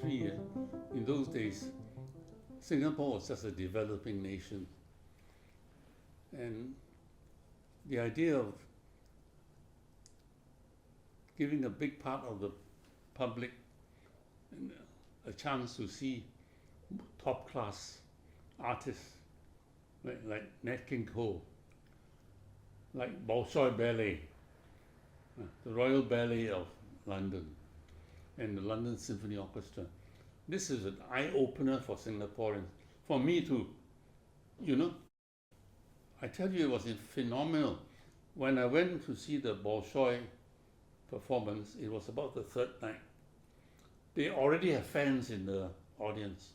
1983, in those days, Singapore was just a developing nation. And the idea of giving a big part of the public a chance to see top-class artists like Nat King Cole, like Bolshoi Ballet, the Royal Ballet of London, and the London Symphony Orchestra. This is an eye-opener for Singaporeans, for me too. You know, I tell you, it was phenomenal. When I went to see the Bolshoi performance, it was about the third night. They already have fans in the audience.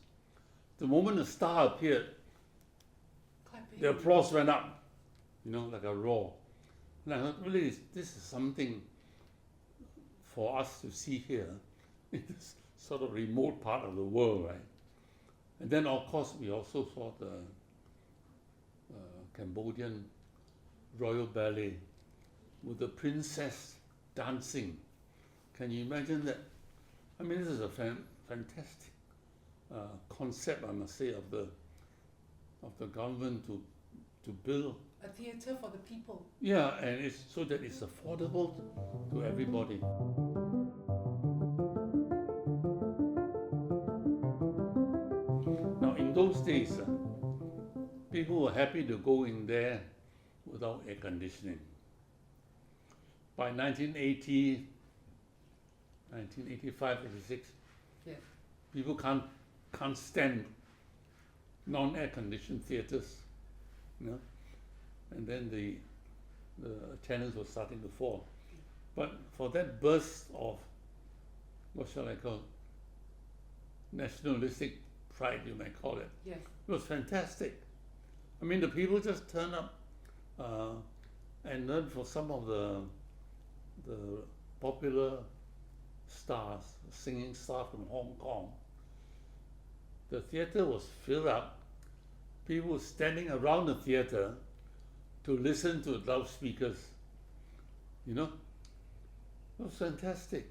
The moment the star appeared, the applause went up, you know, like a roar. And I thought, really, this is something for us to see here in this sort of remote part of the world, right? And then, of course, we also saw the Cambodian Royal Ballet with the princess dancing. Can you imagine that? I mean, this is a fantastic concept, I must say, of the government to build a theatre for the people. Yeah, and it's so that it's affordable to everybody. Now, in those days, people were happy to go in there without air conditioning. By 1980, 1985, 86, yeah, people can't stand non-air conditioned theatres, you know. And then the attendance was starting to fall. But for that burst of, what shall I call it, nationalistic pride, you might call it, yes, it was fantastic. I mean, the people just turned up and learned for some of the popular stars, singing stars from Hong Kong. The theatre was filled up. People were standing around the theatre to listen to loudspeakers, you know. It was fantastic.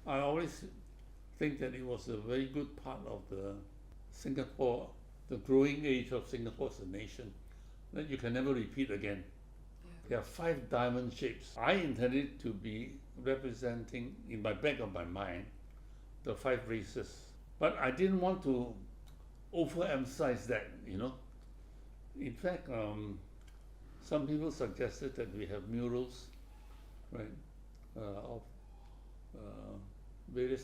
I always think that it was a very good part of the Singapore, the growing age of Singapore as a nation, that you can never repeat again. yeah. There are 5 diamond shapes. I intended to be representing, in my back of my mind, the 5 races. But I didn't want to overemphasize that, you know. In fact, some people suggested that we have murals, right, of various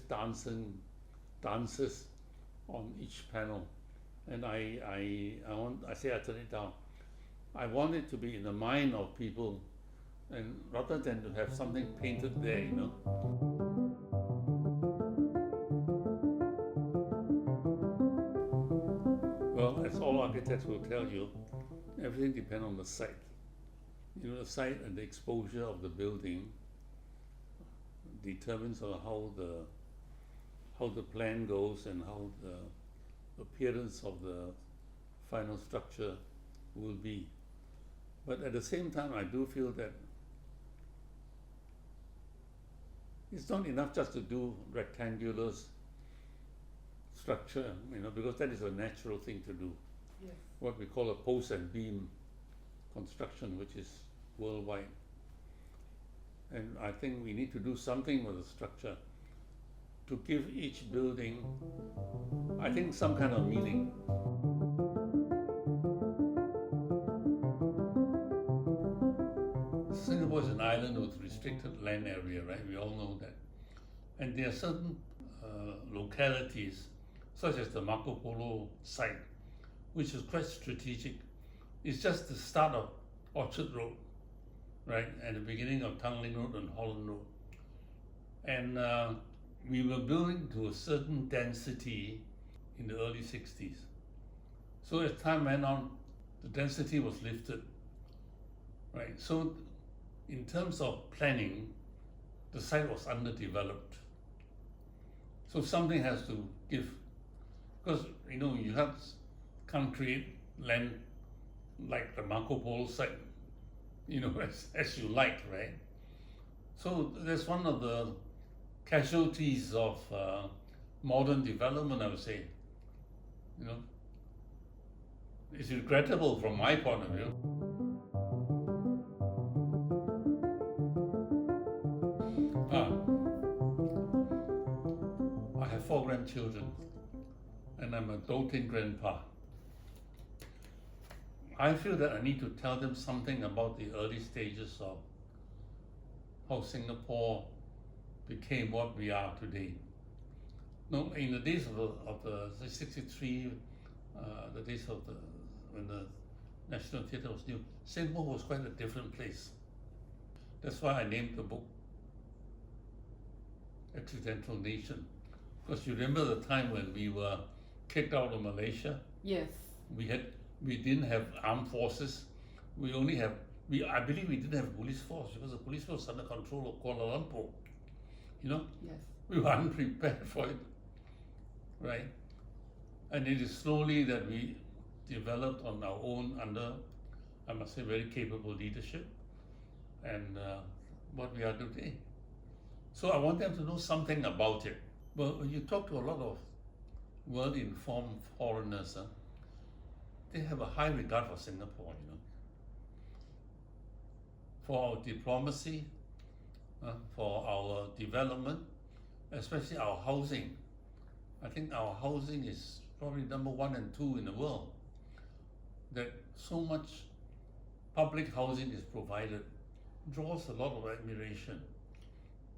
dancers on each panel, and I say I turn it down. I want it to be in the mind of people, and rather than to have something painted there, you know. Well, as all architects will tell you, everything depends on the site. You know, the site and the exposure of the building determines how the plan goes and how the appearance of the final structure will be. But at the same time, I do feel that it's not enough just to do rectangular structure, you know, because that is a natural thing to do. Yes. What we call a post and beam construction, which is worldwide. And I think we need to do something with the structure to give each building, I think, some kind of meaning. Singapore is an island with restricted land area, right? We all know that. And there are certain localities, such as the Marco Polo site, which is quite strategic. It's just the start of Orchard Road, right, at the beginning of Tanglin Road and Holland Road. And we were building to a certain density in the early 60s. So as time went on, the density was lifted, right? So in terms of planning, the site was underdeveloped. So something has to give, because you know, you can't create land like the Marco Polo site, you know, as you like, right? So that's one of the casualties of modern development, I would say. You know, it's regrettable from my point of view. Ah, I have 4 grandchildren, and I'm a doting grandpa. I feel that I need to tell them something about the early stages of how Singapore became what we are today. No, in the days of the 63, the days of when the National Theatre was new, Singapore was quite a different place. That's why I named the book Accidental Nation. Because you remember the time when we were kicked out of Malaysia? Yes. We didn't have armed forces. I believe we didn't have a police force because the police force was under control of Kuala Lumpur. You know? Yes. We were unprepared for it, right? And it is slowly that we developed on our own under, I must say, very capable leadership and what we are today. So I want them to know something about it. Well, when you talk to a lot of well-informed foreigners, they have a high regard for Singapore, you know, for our diplomacy, for our development, especially our housing. I think our housing is probably number 1 and 2 in the world. That so much public housing is provided draws a lot of admiration,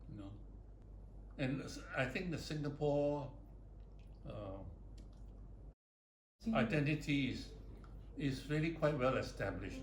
you know. And I think the Singapore identity is really quite well established.